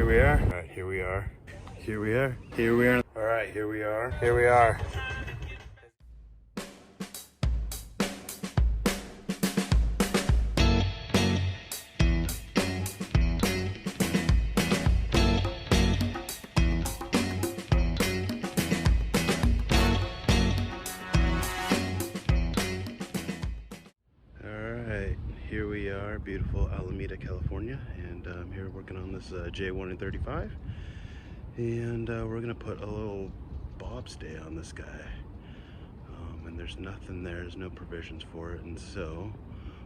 we are. All right, here we are. Here we are. Here we are. All right, here we are. Here we are. Here we are, beautiful Alameda, California, and I'm here working on this J1 and 35, and we're gonna put a little Bobstay on this guy, and there's nothing there, there's no provisions for it, and so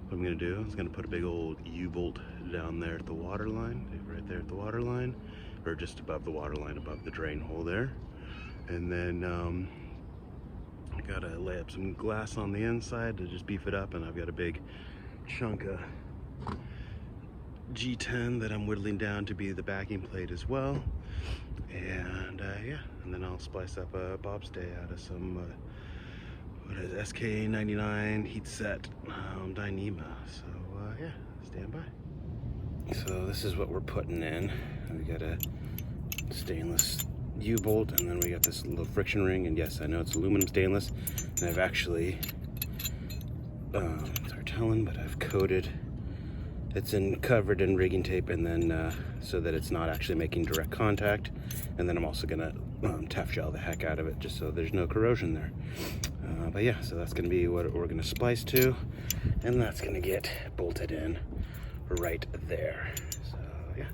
what I'm gonna do is gonna put a big old U-bolt down there at the water line, right there at the water line, or just above the water line, above the drain hole there, and then I gotta lay up some glass on the inside to just beef it up, and I've got a big chunk of G10 that I'm whittling down to be the backing plate as well, and yeah, and then I'll splice up a Bobstay out of some what is it, SK99 heat set Dyneema. So yeah, stand by. So this is what we're putting in. We got a stainless U-bolt, and then we got this little friction ring, and yes, I know it's aluminum stainless, and I've actually it's hard telling, but I've coated, it's covered in rigging tape, and then so that it's not actually making direct contact, and then I'm also gonna tough gel the heck out of it just so there's no corrosion there. But yeah, so that's gonna be what we're gonna splice to, and that's gonna get bolted in right there. So yeah.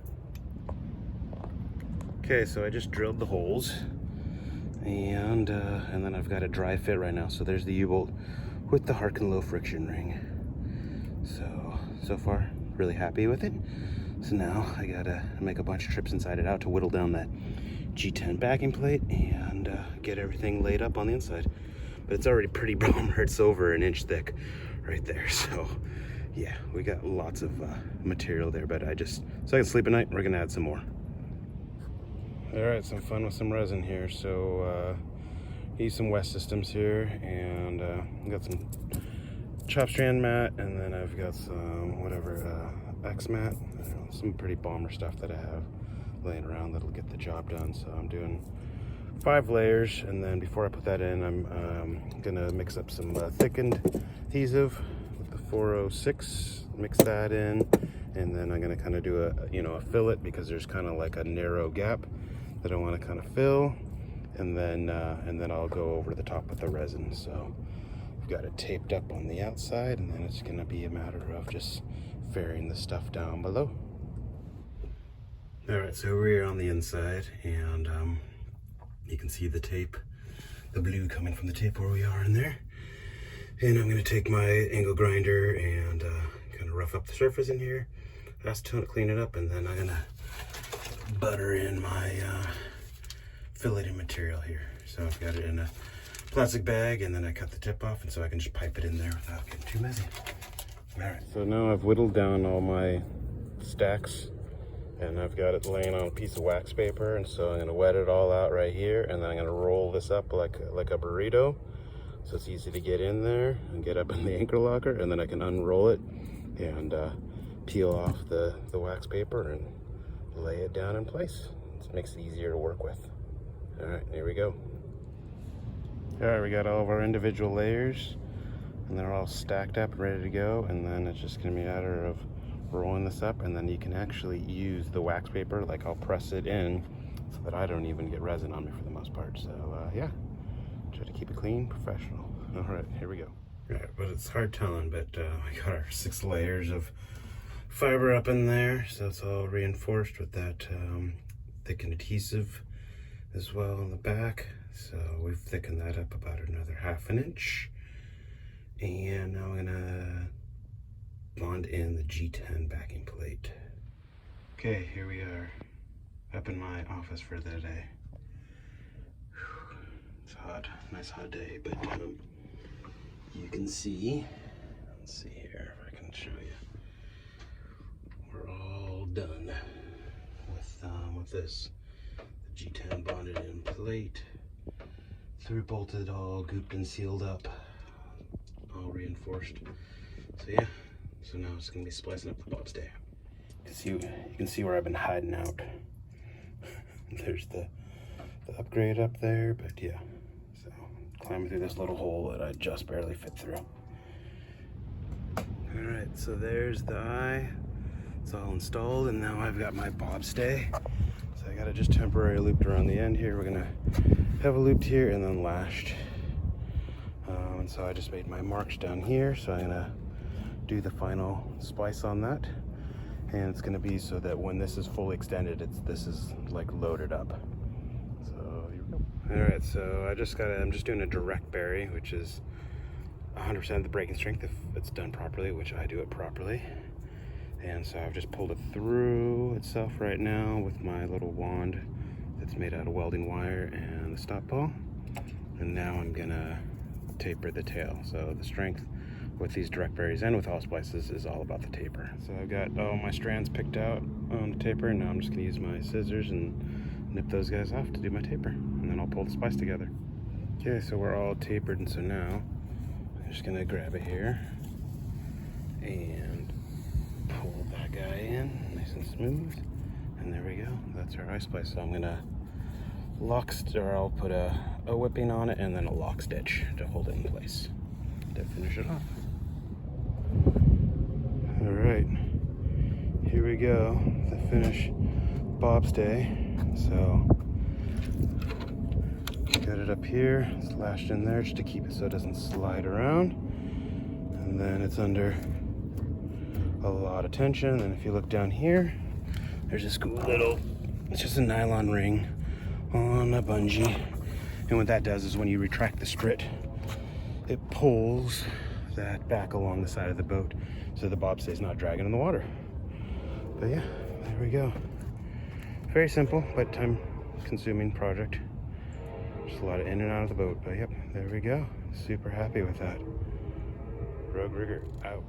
Okay, so I just drilled the holes, and then I've got a dry fit right now. So there's the U-bolt with the Harken low friction ring. So far, really happy with it. So now I gotta make a bunch of trips inside it out to whittle down that G10 backing plate and get everything laid up on the inside. But it's already pretty bomber. It's over an inch thick right there. So yeah, we got lots of material there, but so I can sleep at night, we're gonna add some more. All right, some fun with some resin here. So use some West Systems here, and got some chop strand mat, and then I've got some X mat, some pretty bomber stuff that I have laying around that'll get the job done. So I'm doing 5 layers, and then before I put that in, I'm gonna mix up some thickened adhesive with the 406, mix that in, and then I'm gonna kind of do a fillet, because there's kind of like a narrow gap that I want to kind of fill, and then I'll go over the top with the resin. So I've got it taped up on the outside, and then it's gonna be a matter of just ferrying the stuff down below. All right, so we're on the inside, and you can see the tape, the blue coming from the tape where we are in there. And I'm gonna take my angle grinder and kind of rough up the surface in here, acetone to clean it up, and then I'm gonna butter in my filleting material here. So I've got it in a plastic bag, and then I cut the tip off, and so I can just pipe it in there without getting too messy. All right, so now I've whittled down all my stacks, and I've got it laying on a piece of wax paper, and so I'm gonna wet it all out right here, and then I'm gonna roll this up like a burrito, so it's easy to get in there and get up in the anchor locker, and then I can unroll it and peel off the wax paper and lay it down in place. It makes it easier to work with. All right, here we go. All right, we got all of our individual layers, and they're all stacked up and ready to go, and then it's just gonna be a matter of rolling this up, and then you can actually use the wax paper, like I'll press it in so that I don't even get resin on me for the most part. So yeah, try to keep it clean, professional. All right, here we go. All right, but it's hard telling, but we got our 6 layers of fiber up in there, so it's all reinforced with that thickened adhesive as well on the back. So we've thickened that up about another 1/2 inch, and now I'm gonna bond in the G10 backing plate. Okay, here we are up in my office for the day. It's hot, nice hot day, but you can see, let's see here if I can show you. We're all done with this. The G10 bonded in plate, 3 bolted, all gooped and sealed up, all reinforced. So yeah, so now it's gonna be splicing up the Bobstay. You can see where I've been hiding out. There's the upgrade up there, but yeah. So climbing through this little hole that I just barely fit through. All right, so there's the eye. It's all installed, and now I've got my Bobstay. So I got it just temporarily looped around the end here. We're gonna have it looped here and then lashed. And so I just made my marks down here. So I'm gonna do the final splice on that. And it's gonna be so that when this is fully extended, this is like loaded up. So here we go. All right, so I'm just doing a direct bury, which is 100% of the breaking strength if it's done properly, which I do it properly. And so I've just pulled it through itself right now with my little wand that's made out of welding wire and the stop ball. And now I'm gonna taper the tail. So the strength with these direct buries and with all splices is all about the taper. So I've got all my strands picked out on the taper, and now I'm just gonna use my scissors and nip those guys off to do my taper. And then I'll pull the splice together. Okay, so we're all tapered, and so now I'm just gonna grab it here and pull that guy in nice and smooth. And there we go, that's our eye splice. So I'm gonna I'll put a whipping on it and then a lock stitch to hold it in place to finish it off. All right, here we go, the finished Bobstay. So got it up here, it's lashed in there just to keep it so it doesn't slide around. And then it's under a lot of tension. And if you look down here, there's this cool little, it's just a nylon ring on a bungee. And what that does is when you retract the sprit, it pulls that back along the side of the boat so the Bobstay is not dragging in the water. But yeah, there we go. Very simple, but time consuming project. Just a lot of in and out of the boat, but yep, there we go. Super happy with that. Rogue Rigger out.